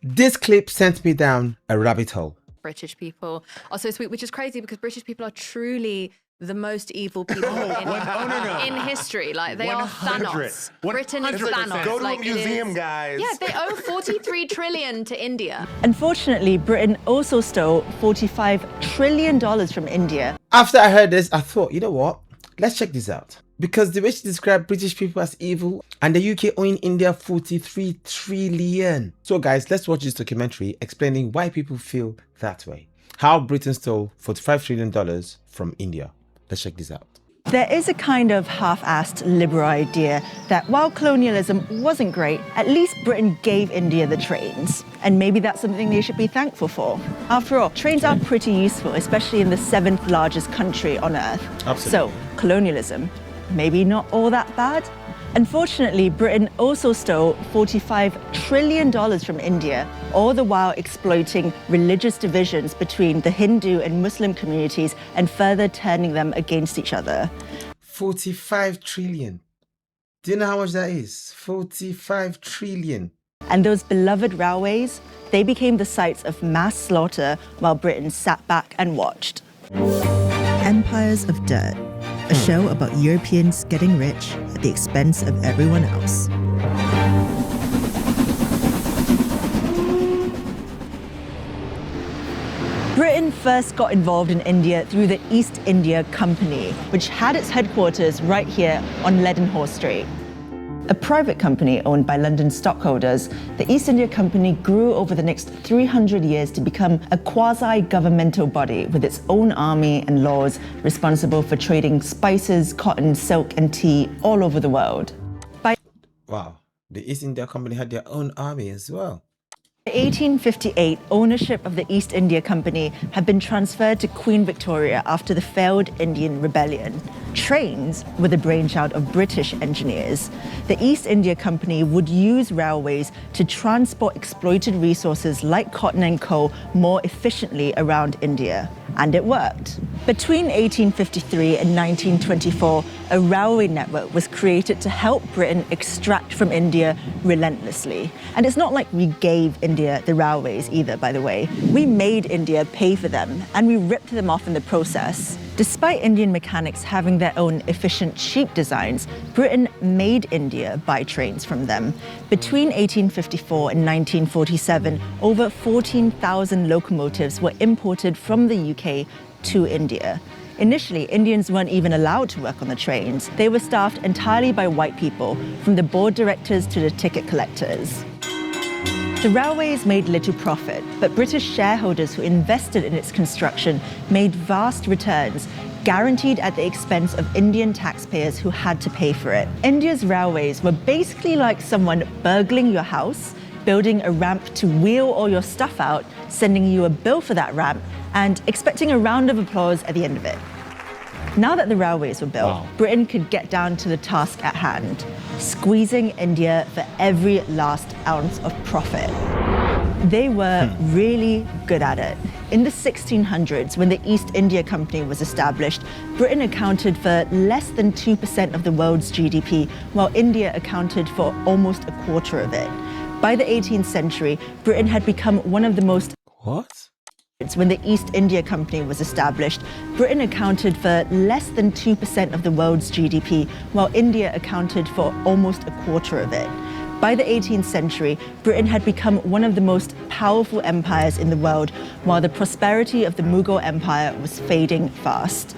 This clip sent me down a rabbit hole. British people are so sweet, which is crazy because British people are truly the most evil people in history. Like, they are Thanos. Britain is Thanos. Go to like, a museum, guys. Yeah, they owe 43 trillion to India. Unfortunately, Britain also stole $45 trillion from India. After I heard this, I thought, you know what? Let's check this out. Because the way she described British people as evil and the UK owing India 43 trillion. So guys, let's watch this documentary explaining why people feel that way. How Britain stole $45 trillion from India. Let's check this out. There is a kind of half-assed liberal idea that while colonialism wasn't great, at least Britain gave India the trains. And maybe that's something they should be thankful for. After all, trains are pretty useful, especially in the 7th largest country on Earth. Absolutely. So, colonialism, maybe not all that bad. Unfortunately, Britain also stole $45 trillion from India, all the while exploiting religious divisions between the Hindu and Muslim communities and further turning them against each other. 45 trillion. Do you know how much that is? 45 trillion. And those beloved railways, they became the sites of mass slaughter while Britain sat back and watched. Empires of Dirt, a show about Europeans getting rich at the expense of everyone else. Britain first got involved in India through the East India Company, which had its headquarters right here on Leadenhall Street. A private company owned by London stockholders, the East India Company grew over the next 300 years to become a quasi-governmental body with its own army and laws responsible for trading spices, cotton, silk and tea all over the world. By Wow, the East India Company had their own army as well. By 1858, ownership of the East India Company had been transferred to Queen Victoria after the failed Indian Rebellion. Trains were the brainchild of British engineers. The East India Company would use railways to transport exploited resources like cotton and coal more efficiently around India. And it worked. Between 1853 and 1924, a railway network was created to help Britain extract from India relentlessly. And it's not like we gave India the railways either, by the way. We made India pay for them, and we ripped them off in the process. Despite Indian mechanics having their own efficient, cheap designs, Britain made India buy trains from them. Between 1854 and 1947, over 14,000 locomotives were imported from the UK to India. Initially, Indians weren't even allowed to work on the trains. They were staffed entirely by white people, from the board directors to the ticket collectors. The railways made little profit, but British shareholders who invested in its construction made vast returns, guaranteed at the expense of Indian taxpayers who had to pay for it. India's railways were basically like someone burgling your house, building a ramp to wheel all your stuff out, sending you a bill for that ramp, and expecting a round of applause at the end of it. Now that the railways were built, Britain could get down to the task at hand, squeezing India for every last ounce of profit. They were really good at it. In the 1600s, when the East India Company was established, Britain accounted for less than 2% of the world's GDP, while India accounted for almost a quarter of it. By the 18th century, Britain had become one of the most When the East India Company was established, Britain accounted for less than 2% of the world's GDP, while India accounted for almost a quarter of it. By the 18th century, Britain had become one of the most powerful empires in the world, while the prosperity of the Mughal Empire was fading fast.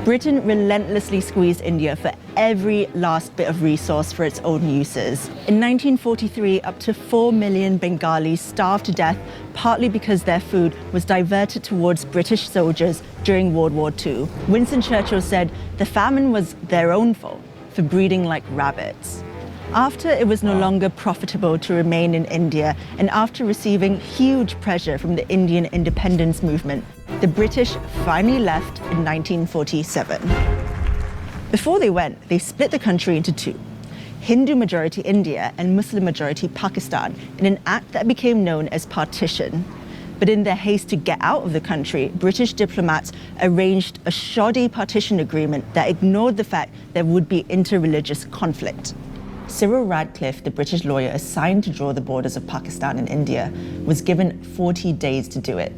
Britain relentlessly squeezed India for every last bit of resource for its own uses. In 1943, up to 4 million Bengalis starved to death, partly because their food was diverted towards British soldiers during World War II. Winston Churchill said the famine was their own fault for breeding like rabbits. After it was no longer profitable to remain in India, and after receiving huge pressure from the Indian independence movement, the British finally left in 1947. Before they went, they split the country into two: Hindu-majority India and Muslim-majority Pakistan, in an act that became known as partition. But in their haste to get out of the country, British diplomats arranged a shoddy partition agreement that ignored the fact there would be interreligious conflict. Cyril Radcliffe, the British lawyer assigned to draw the borders of Pakistan and India, was given 40 days to do it.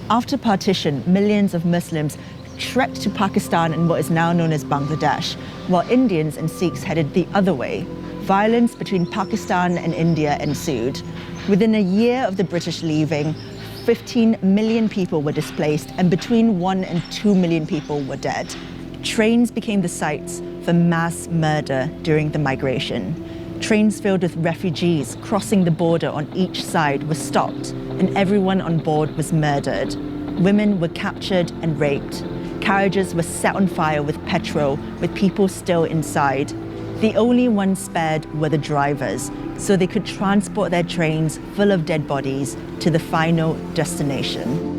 After partition, millions of Muslims trekked to Pakistan and what is now known as Bangladesh, while Indians and Sikhs headed the other way. Violence between Pakistan and India ensued. Within a year of the British leaving, 15 million people were displaced and between 1 and 2 million people were dead. Trains became the sites for mass murder during the migration. Trains filled with refugees crossing the border on each side were stopped, and everyone on board was murdered. Women were captured and raped. Carriages were set on fire with petrol, with people still inside. The only ones spared were the drivers, so they could transport their trains full of dead bodies to the final destination.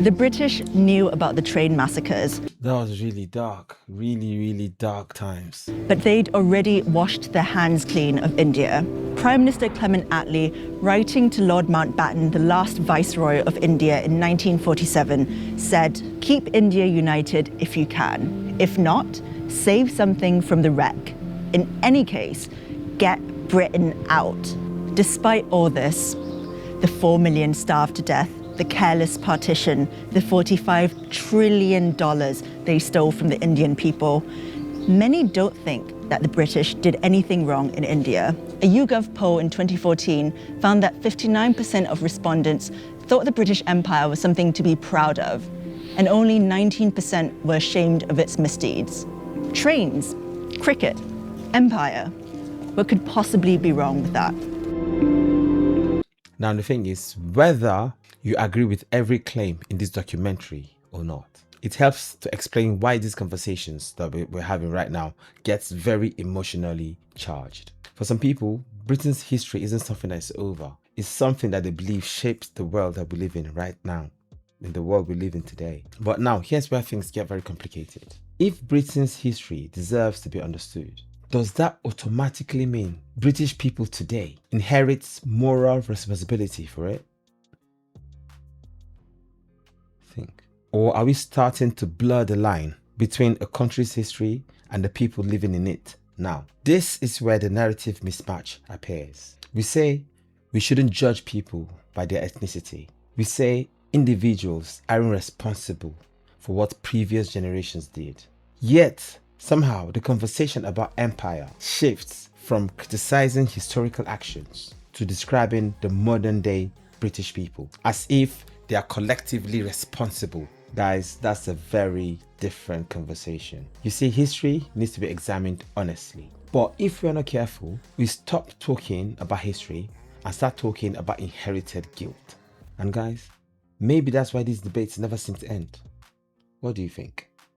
The British knew about the train massacres. That was really dark, really dark times. But they'd already washed their hands clean of India. Prime Minister Clement Attlee, writing to Lord Mountbatten, the last Viceroy of India in 1947, said, "Keep India united if you can. If not, save something from the wreck. In any case, get Britain out." Despite all this, the 4 million starved to death, the careless partition, the $45 trillion they stole from the Indian people, many don't think that the British did anything wrong in India. A YouGov poll in 2014 found that 59% of respondents thought the British Empire was something to be proud of, and only 19% were ashamed of its misdeeds. Trains, cricket, empire. What could possibly be wrong with that? Now the thing is, whether you agree with every claim in this documentary or not, it helps to explain why these conversations that we're having right now gets very emotionally charged. For some people, Britain's history isn't something that's over. It's something that they believe shapes the world that we live in right now, in the world we live in today. But now, here's where things get very complicated. If Britain's history deserves to be understood, does that automatically mean British people today inherit moral responsibility for it? Think. Or are we starting to blur the line between a country's history and the people living in it now? This is where the narrative mismatch appears. We say we shouldn't judge people by their ethnicity. We say individuals aren't responsible for what previous generations did. Yet, somehow the conversation about empire shifts from criticizing historical actions to describing the modern day British people as if they are collectively responsible. Guys, that's a very different conversation. You see, history needs to be examined honestly. But if we're not careful, we stop talking about history and start talking about inherited guilt. And guys, maybe that's why these debates never seem to end. What do you think?